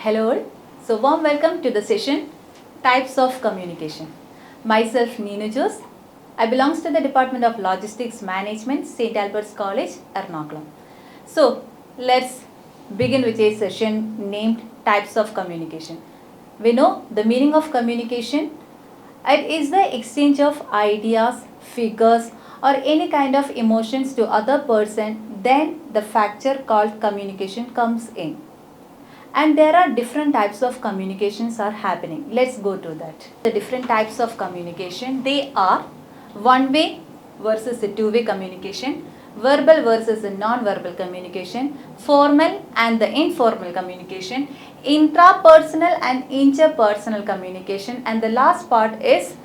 Hello all. So warm welcome to the session Types of Communication. Myself Neenu Jose. I belongs to the Department of Logistics Management, St. Albert's College, Ernakulam. So let's begin with a session named Types of Communication. We know the meaning of communication. It is the exchange of ideas, figures or any kind of emotions to other person. Then the factor called communication comes in. And there are different types of communications are happening. Let's go to that. The different types of communication, they are one-way versus a two-way communication, verbal versus a non-verbal communication, formal and the informal communication, intrapersonal and interpersonal communication, and the last part is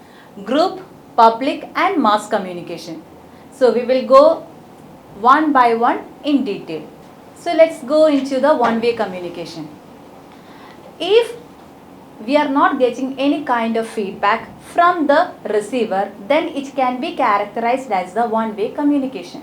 group, public and mass communication. So we will go one by one in detail. So let's go into the one-way communication. If we are not getting any kind of feedback from the receiver, then it can be characterized as the one-way communication.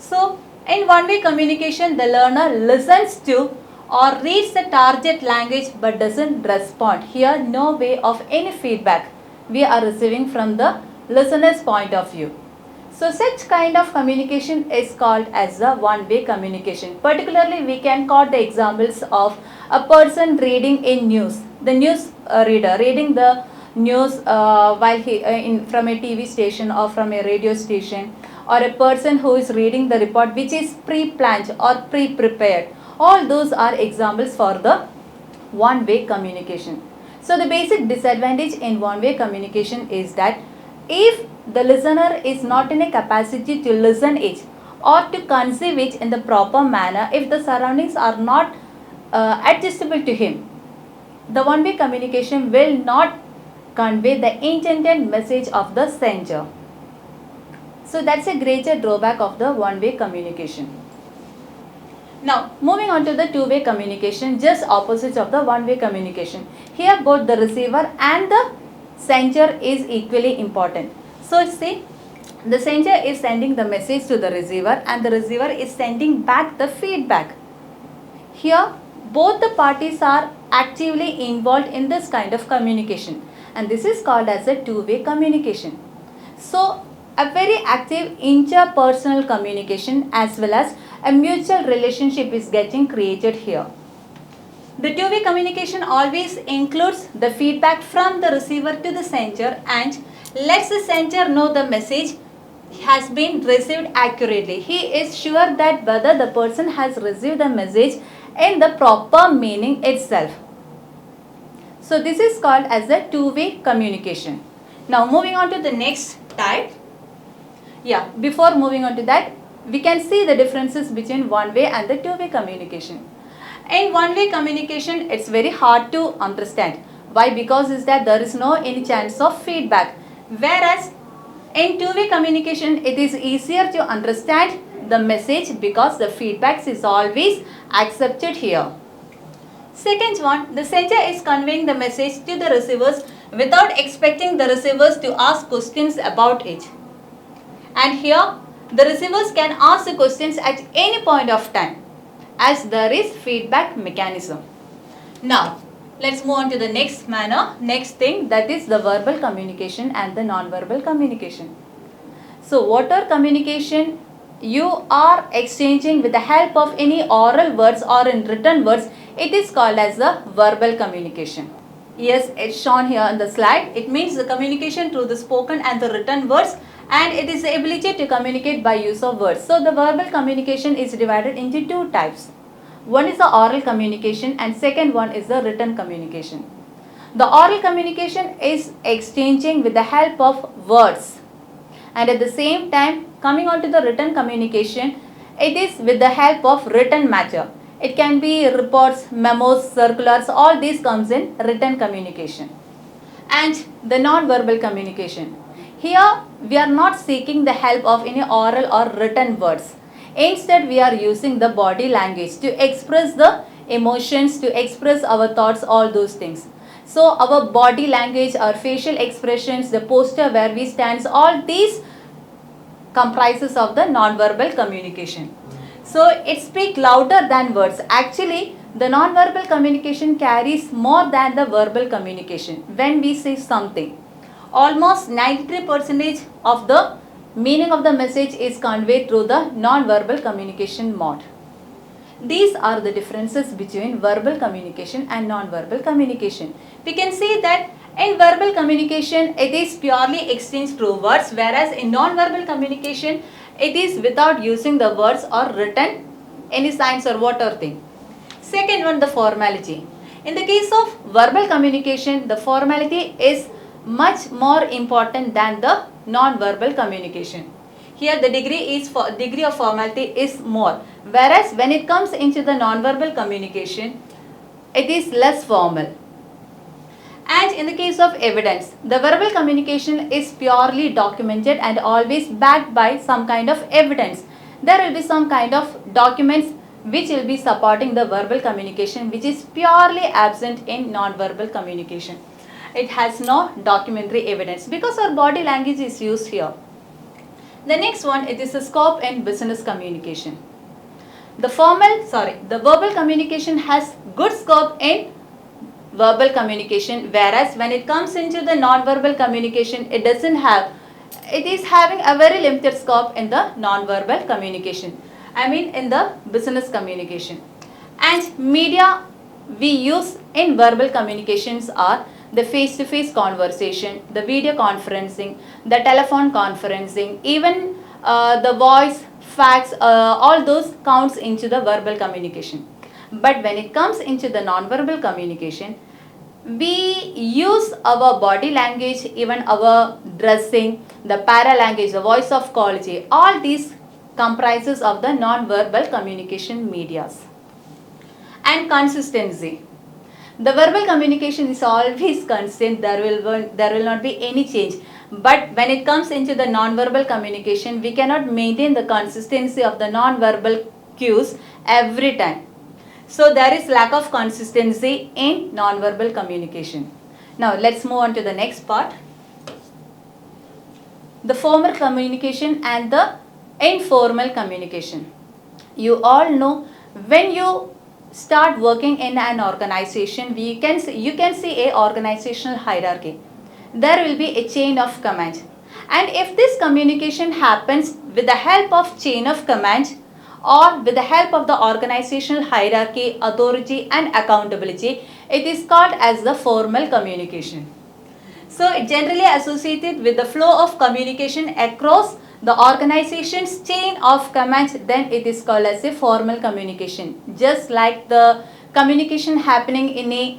So in one-way communication, the learner listens to or reads the target language but doesn't respond. Here no way of any feedback we are receiving from the listener's point of view. So such kind of communication is called as the one-way communication. Particularly we can quote the examples of a person reading in news, the news reader reading the news while he from a TV station or from a radio station, or a person who is reading the report which is pre-planned or pre-prepared. All those are examples for the one-way communication. So the basic disadvantage in one-way communication is that if the listener is not in a capacity to listen it or to conceive it in the proper manner, if the surroundings are not adjustable to him, the one-way communication will not convey the intended message of the sender. So that's a greater drawback of the one-way communication. Now moving on to the two-way communication, just opposite of the one-way communication. Here both the receiver and the sender is equally important. So see, the sender is sending the message to the receiver and the receiver is sending back the feedback. Here both the parties are actively involved in this kind of communication, and this is called as a two-way communication. So a very active interpersonal communication as well as a mutual relationship is getting created here. The two-way communication always includes the feedback from the receiver to the sender and lets the sender know the message has been received accurately. He is sure that whether the person has received the message in the proper meaning itself. So this is called as a two-way communication. Now moving on to the next type. Before moving on to that, we can see the differences between one-way and the two-way communication. In one-way communication, it's very hard to understand. Why? Because is that there is no any chance of feedback. Whereas in two-way communication, it is easier to understand the message because the feedback is always accepted here. Second one, the sender is conveying the message to the receivers without expecting the receivers to ask questions about it. And here, the receivers can ask the questions at any point of time, as there is feedback mechanism. Now, let's move on to the next thing, that is the verbal communication and the non-verbal communication. So, whatever communication you are exchanging with the help of any oral words or in written words, it is called as the verbal communication. Yes, it's shown here on the slide. It means the communication through the spoken and the written words, and it is the ability to communicate by use of words. So the verbal communication is divided into two types. One is the oral communication and second one is the written communication. The oral communication is exchanging with the help of words, and at the same time coming on to the written communication, it is with the help of written matter. It can be reports, memos, circulars, all these comes in written communication. And the non-verbal communication. Here we are not seeking the help of any oral or written words. Instead we are using the body language to express the emotions, to express our thoughts, all those things. So our body language, our facial expressions, the posture where we stand, all these comprises of the non-verbal communication. So it speaks louder than words. Actually The non-verbal communication carries more than the verbal communication. When we say something, almost 93% of the meaning of the message is conveyed through the non-verbal communication mode. These are the differences between verbal communication and non-verbal communication. We can see that in verbal communication, it is purely exchange through words, whereas in non-verbal communication, it is without using the words or written any signs or whatever thing. Second one, the formality. In the case of verbal communication, the formality is much more important than the non-verbal communication. Here the degree of formality is more, whereas when it comes into the non-verbal communication, it is less formal. And in the case of evidence, the verbal communication is purely documented and always backed by some kind of evidence. There will be some kind of documents which will be supporting the verbal communication, which is purely absent in non-verbal communication. It has no documentary evidence because our body language is used here. The next one, it is the scope in business communication. The verbal communication has good scope in verbal communication, whereas when it comes into the non-verbal communication, it is having a very limited scope in the non-verbal communication. In the business communication. And media we use in verbal communications are the face-to-face conversation, the video conferencing, the telephone conferencing, even the voice, fax, all those counts into the verbal communication. But when it comes into the non-verbal communication, we use our body language, even our dressing, the paralanguage, the voice of quality, all these comprises of the non-verbal communication medias. And consistency. The verbal communication is always constant, there will not be any change. But when it comes into the non-verbal communication, we cannot maintain the consistency of the non-verbal cues every time. So there is lack of consistency in non-verbal communication. Now let's move on to the next part. The formal communication and the informal communication. You all know, when you start working in an organization, you can see a organizational hierarchy. There will be a chain of command. And if this communication happens with the help of chain of command or with the help of the organizational hierarchy, authority and accountability, it is called as the formal communication. So it generally associated with the flow of communication across the organization's chain of command, then it is called as a formal communication. Just like the communication happening in a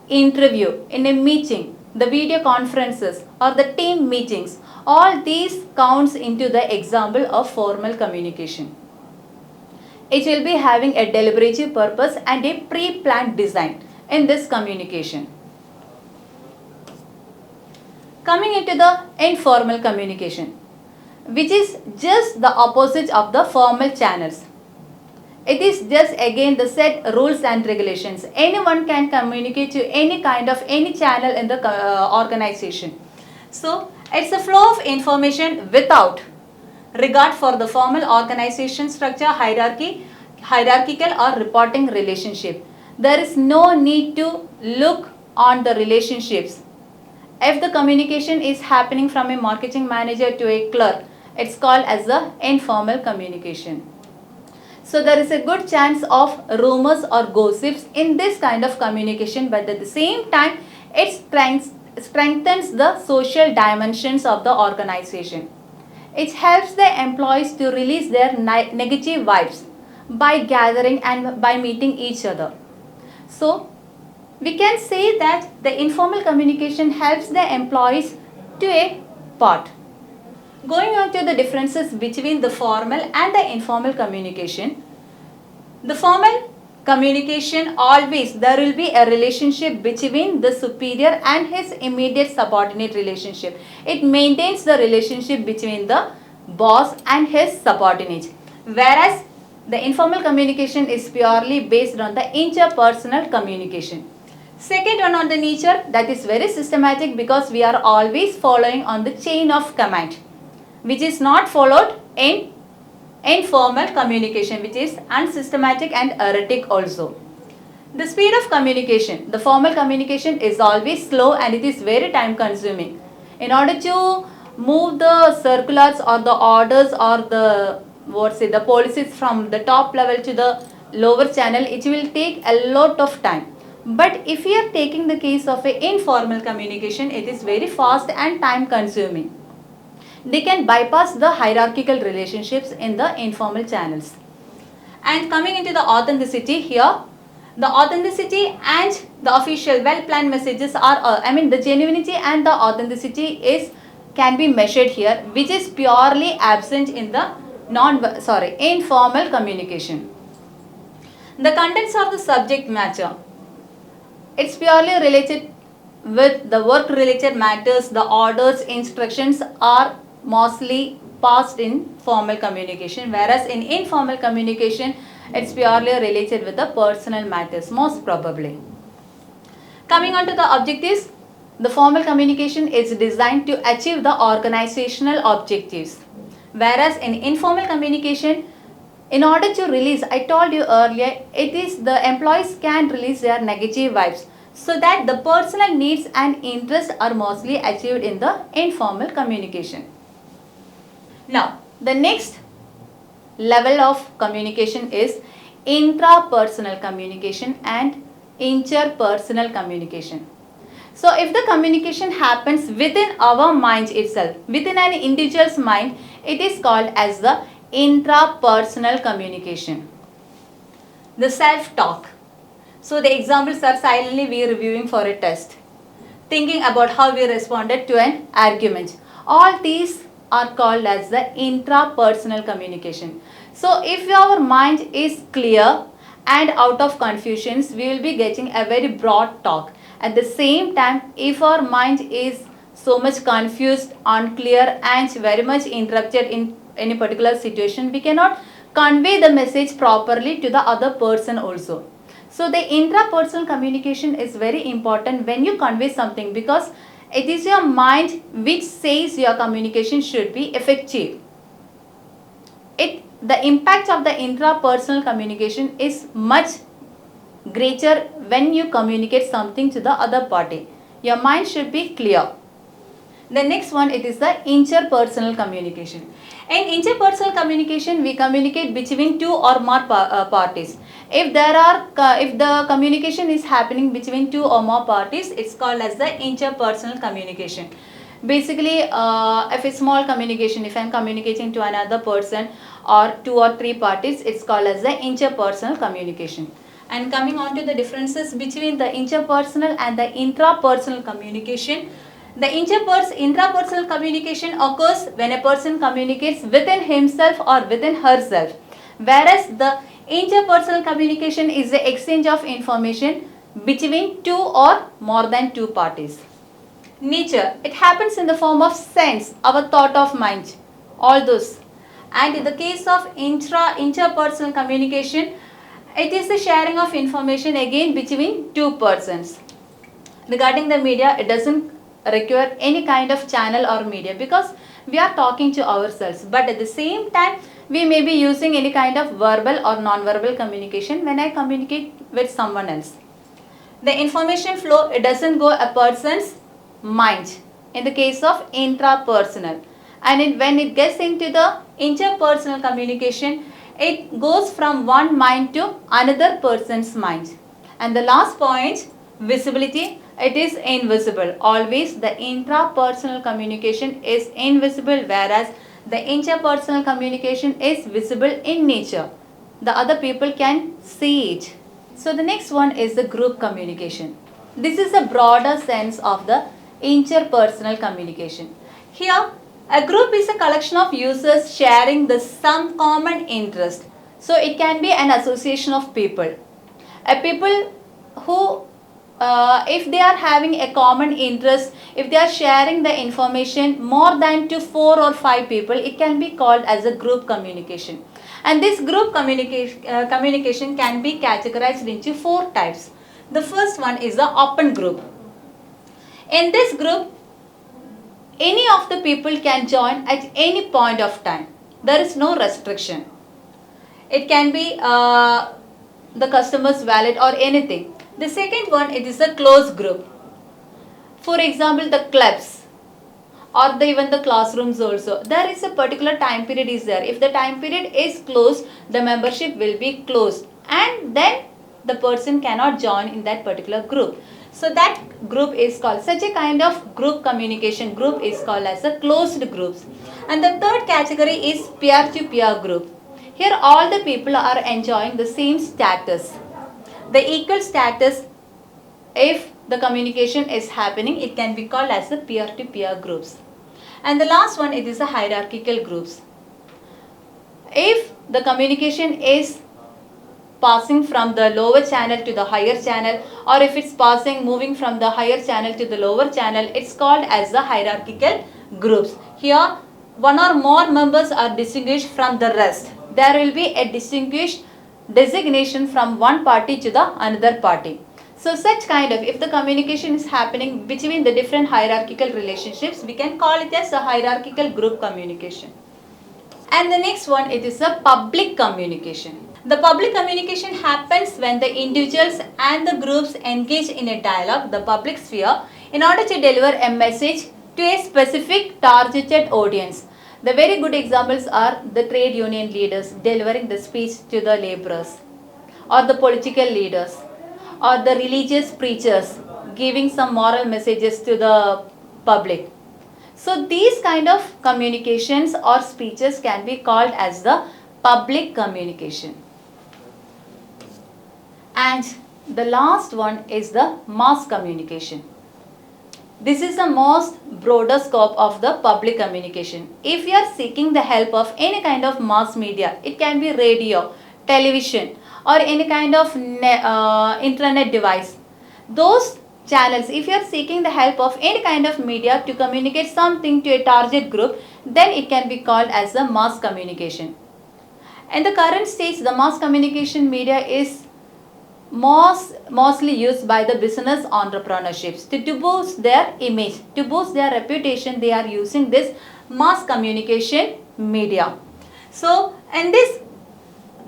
interview, in a meeting, the video conferences or the team meetings, all these counts into the example of formal communication. It will be having a deliberative purpose and a pre-planned design in this communication. Coming into the informal communication, which is just the opposite of the formal channels. It is just again the set rules and regulations. Anyone can communicate to any channel in the organization. So it's a flow of information without regard for the formal organization structure, hierarchical or reporting relationship. There is no need to look on the relationships. If the communication is happening from a marketing manager to a clerk, it's called as the informal communication. So there is a good chance of rumors or gossips in this kind of communication, but at the same time it strengthens the social dimensions of the organization. It helps the employees to release their negative vibes by gathering and by meeting each other. So we can say that the informal communication helps the employees to a part. Going on to the differences between the formal and the informal communication. The formal communication, always there will be a relationship between the superior and his immediate subordinate relationship. It maintains the relationship between the boss and his subordinate. Whereas the informal communication is purely based on the interpersonal communication. Second one on the nature, that is very systematic because we are always following on the chain of command, which is not followed in informal communication, which is unsystematic and erratic also. The speed of communication, the formal communication is always slow and it is very time consuming. In order to move the circulars or the orders or the policies from the top level to the lower channel, it will take a lot of time. But if we are taking the case of a informal communication, it is very fast and time consuming. They can bypass the hierarchical relationships in the informal channels. And coming into the authenticity here, the authenticity and the official well-planned messages are, the genuinity and the authenticity can be measured here, which is purely absent in the informal communication. The contents of the subject matter, it's purely related with the work-related matters. The orders, instructions are mostly passed in formal communication, whereas in informal communication, it's purely related with the personal matters, most probably. Coming on to the objectives, the formal communication is designed to achieve the organizational objectives, whereas in informal communication, in order to release, I told you earlier, it is the employees can release their negative vibes, so that the personal needs and interests are mostly achieved in the informal communication. Now, the next level of communication is intrapersonal communication and interpersonal communication. So, if the communication happens within our mind itself, within an individual's mind, it is called as the intrapersonal communication. The self-talk. So, the examples are silently we reviewing for a test. Thinking about how we responded to an argument. All these are called as the intrapersonal communication. So, if our mind is clear and out of confusions, we will be getting a very broad talk. At the same time, if our mind is so much confused, unclear and very much interrupted in any particular situation, we cannot convey the message properly to the other person also. So, the intrapersonal communication is very important when you convey something, because it is your mind which says your communication should be effective. The impact of the intrapersonal communication is much greater when you communicate something to the other party. Your mind should be clear. The next one, it is the interpersonal communication. In interpersonal communication, we communicate between two or more parties. If the communication is happening between two or more parties, it's called as the interpersonal communication. Basically, if it's small communication, if I'm communicating to another person or two or three parties, it's called as the interpersonal communication. And coming on to the differences between the interpersonal and the intrapersonal communication. The intrapersonal communication occurs when a person communicates within himself or within herself, whereas the interpersonal communication is the exchange of information between two or more than two parties. Nature, it happens in the form of sense, our thought of mind, all those. And in the case of interpersonal communication, it is the sharing of information again between two persons. Regarding the media, it doesn't require any kind of channel or media, because we are talking to ourselves, but at the same time we may be using any kind of verbal or non-verbal communication when I communicate with someone else. The information flow, it doesn't go a person's mind in the case of intrapersonal, and when it gets into the interpersonal communication, it goes from one mind to another person's mind. And the last point, visibility, it is invisible. Always the intrapersonal communication is invisible, whereas the interpersonal communication is visible in nature. The other people can see it. So the next one is the group communication. This is a broader sense of the interpersonal communication. Here, a group is a collection of users sharing some common interest. So it can be an association of people. A people who if they are having a common interest, if they are sharing the information more than to 4 or 5 people, it can be called as a group communication. And this group communication can be categorized into 4 types. The first one is the open group. In this group, any of the people can join at any point of time. There is no restriction. It can be the customer's wallet or anything. The second one, it is a closed group. For example, the clubs or even the classrooms also. There is a particular time period is there. If the time period is closed, the membership will be closed and then the person cannot join in that particular group. So that group is called, such a kind of group communication group is called as a closed groups. And the third category is peer-to-peer group. Here all the people are enjoying the same status, the equal status. If the communication is happening, it can be called as the peer-to-peer groups. And the last one, it is the hierarchical groups. If the communication is passing from the lower channel to the higher channel, or if it's moving from the higher channel to the lower channel, it's called as the hierarchical groups. Here one or more members are distinguished from the rest. There will be a distinguished designation from one party to the another party. So such kind of, if the communication is happening between the different hierarchical relationships, we can call it as a hierarchical group communication. And the next one, it is a public communication. The public communication happens when the individuals and the groups engage in a dialogue, the public sphere, in order to deliver a message to a specific targeted audience. The very good examples are the trade union leaders delivering the speech to the laborers, or the political leaders, or the religious preachers giving some moral messages to the public. So these kind of communications or speeches can be called as the public communication. And the last one is the mass communication. This is the most broader scope of the public communication. If you are seeking the help of any kind of mass media, it can be radio, television, or any kind of internet device. Those channels, if you are seeking the help of any kind of media to communicate something to a target group, then it can be called as the mass communication. In the current stage, the mass communication media is mostly used by the business entrepreneurships to boost their image, to boost their reputation. They are using this mass communication media. So in this,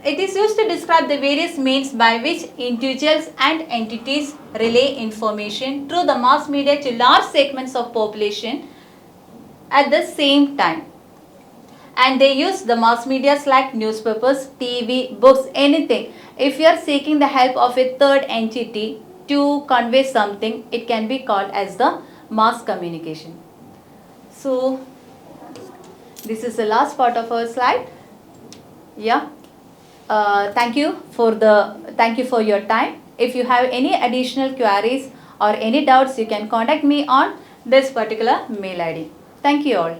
it is used to describe the various means by which individuals and entities relay information through the mass media to large segments of population at the same time. And they use the mass media like newspapers, TV, books, anything. If you are seeking the help of a third entity to convey something, it can be called as the mass communication. So this is the last part of our slide. Yeah. Thank you for your time. If you have any additional queries or any doubts, you can contact me on this particular mail ID. Thank you all.